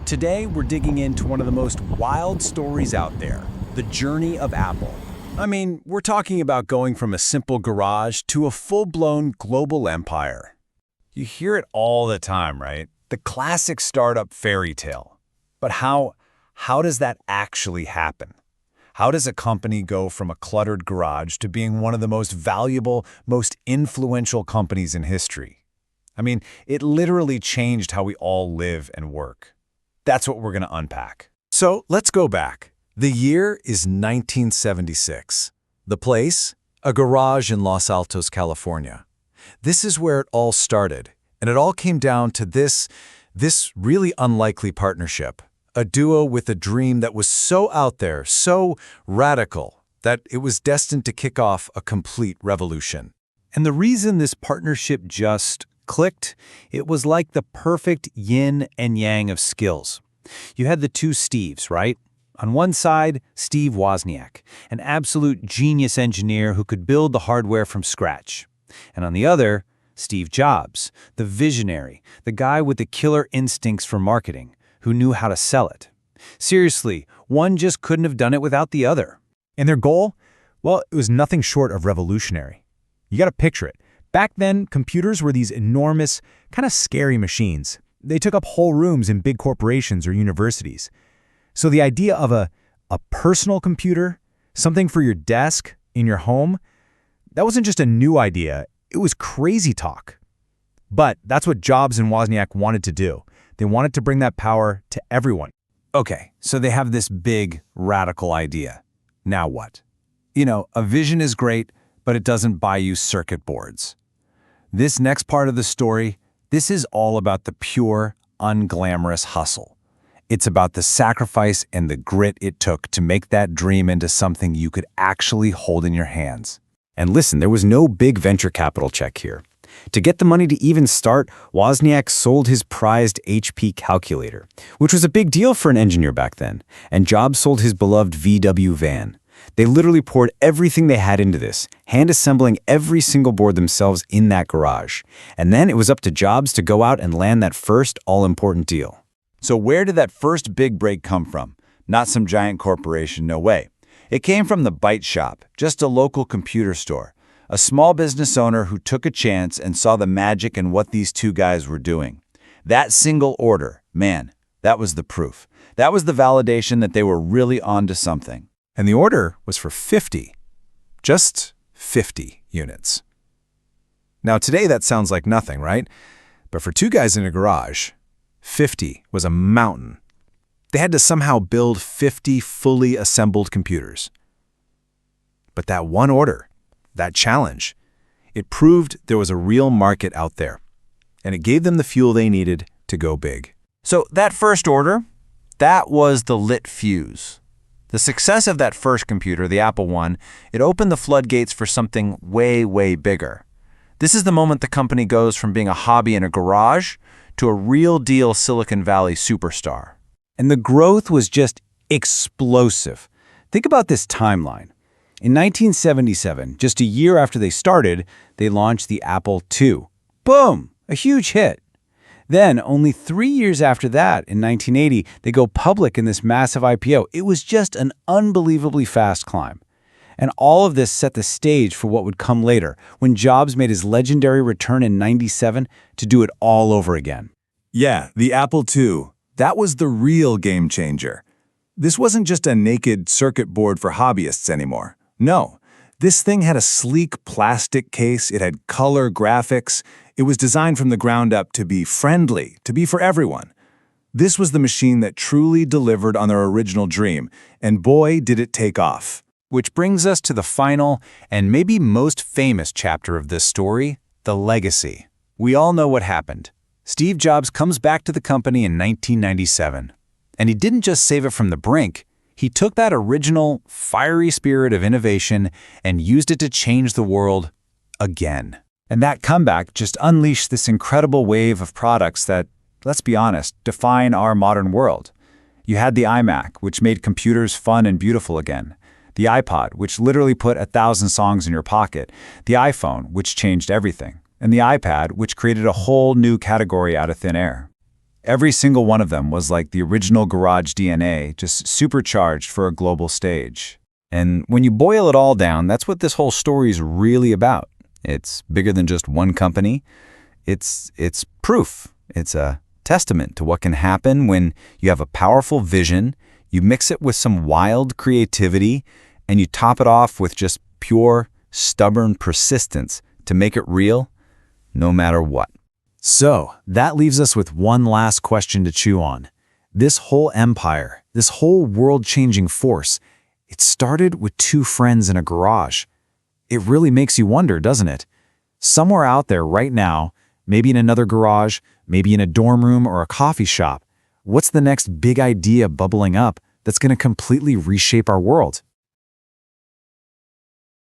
Today, we're digging into one of the most wild stories out there, the journey of Apple. I mean, we're talking about going from a simple garage to a full-blown global empire. You hear it all the time, right? The classic startup fairy tale. But how does that actually happen? How does a company go from a cluttered garage to being one of the most valuable, most influential companies in history? I mean, it literally changed how we all live and work. That's what we're going to unpack. So let's go back. The year is 1976. The place? A garage in Los Altos, California. This is where it all started, and it all came down to this really unlikely partnership. A duo with a dream that was so out there, so radical, that it was destined to kick off a complete revolution. And the reason this partnership just clicked, it was like the perfect yin and yang of skills. You had the two Steves, right? On one side, Steve Wozniak, an absolute genius engineer who could build the hardware from scratch. And on the other, Steve Jobs, the visionary, the guy with the killer instincts for marketing, who knew how to sell it. Seriously, one just couldn't have done it without the other. And their goal? Well, it was nothing short of revolutionary. You gotta picture it. Back then, computers were these enormous, kind of scary machines. They took up whole rooms in big corporations or universities. So the idea of a personal computer, something for your desk, in your home, that wasn't just a new idea, it was crazy talk. But that's what Jobs and Wozniak wanted to do. They wanted to bring that power to everyone. Okay, so they have this big, radical idea. Now what? You know, a vision is great, but it doesn't buy you circuit boards. This next part of the story, this is all about the pure, unglamorous hustle. It's about the sacrifice and the grit it took to make that dream into something you could actually hold in your hands. And listen, there was no big venture capital check here. To get the money to even start, Wozniak sold his prized HP calculator, which was a big deal for an engineer back then, and Jobs sold his beloved VW van. They literally poured everything they had into this, hand-assembling every single board themselves in that garage. And then it was up to Jobs to go out and land that first all-important deal. So where did that first big break come from? Not some giant corporation, no way. It came from the Byte Shop, just a local computer store. A small business owner who took a chance and saw the magic in what these two guys were doing. That single order, man, that was the proof. That was the validation that they were really onto something. And the order was for 50. Just 50 units. Now today that sounds like nothing, right? But for two guys in a garage, 50 was a mountain. They had to somehow build 50 fully assembled computers. But that one order, that challenge, it proved there was a real market out there. And it gave them the fuel they needed to go big. So that first order, that was the lit fuse. The success of that first computer, the Apple I, it opened the floodgates for something way, way bigger. This is the moment the company goes from being a hobby in a garage to a real-deal Silicon Valley superstar. And the growth was just explosive. Think about this timeline. In 1977, just a year after they started, they launched the Apple II. Boom! A huge hit. Then, only 3 years after that, in 1980, they go public in this massive IPO. It was just an unbelievably fast climb. And all of this set the stage for what would come later, when Jobs made his legendary return in '97 to do it all over again. Yeah, the Apple II. That was the real game changer. This wasn't just a naked circuit board for hobbyists anymore. No, this thing had a sleek plastic case, it had color graphics, it was designed from the ground up to be friendly, to be for everyone. This was the machine that truly delivered on their original dream, and boy, did it take off. Which brings us to the final and maybe most famous chapter of this story, the legacy. We all know what happened. Steve Jobs comes back to the company in 1997. And he didn't just save it from the brink. He took that original, fiery spirit of innovation and used it to change the world again. And that comeback just unleashed this incredible wave of products that, let's be honest, define our modern world. You had the iMac, which made computers fun and beautiful again. The iPod, which literally put 1,000 songs in your pocket. The iPhone, which changed everything. And the iPad, which created a whole new category out of thin air. Every single one of them was like the original garage DNA, just supercharged for a global stage. And when you boil it all down, that's what this whole story is really about. It's bigger than just one company. It's proof. It's a testament to what can happen when you have a powerful vision, you mix it with some wild creativity, and you top it off with just pure, stubborn persistence to make it real, no matter what. So, that leaves us with one last question to chew on. This whole empire, this whole world-changing force, it started with two friends in a garage. It really makes you wonder, doesn't it? Somewhere out there right now, maybe in another garage, maybe in a dorm room or a coffee shop, what's the next big idea bubbling up that's going to completely reshape our world?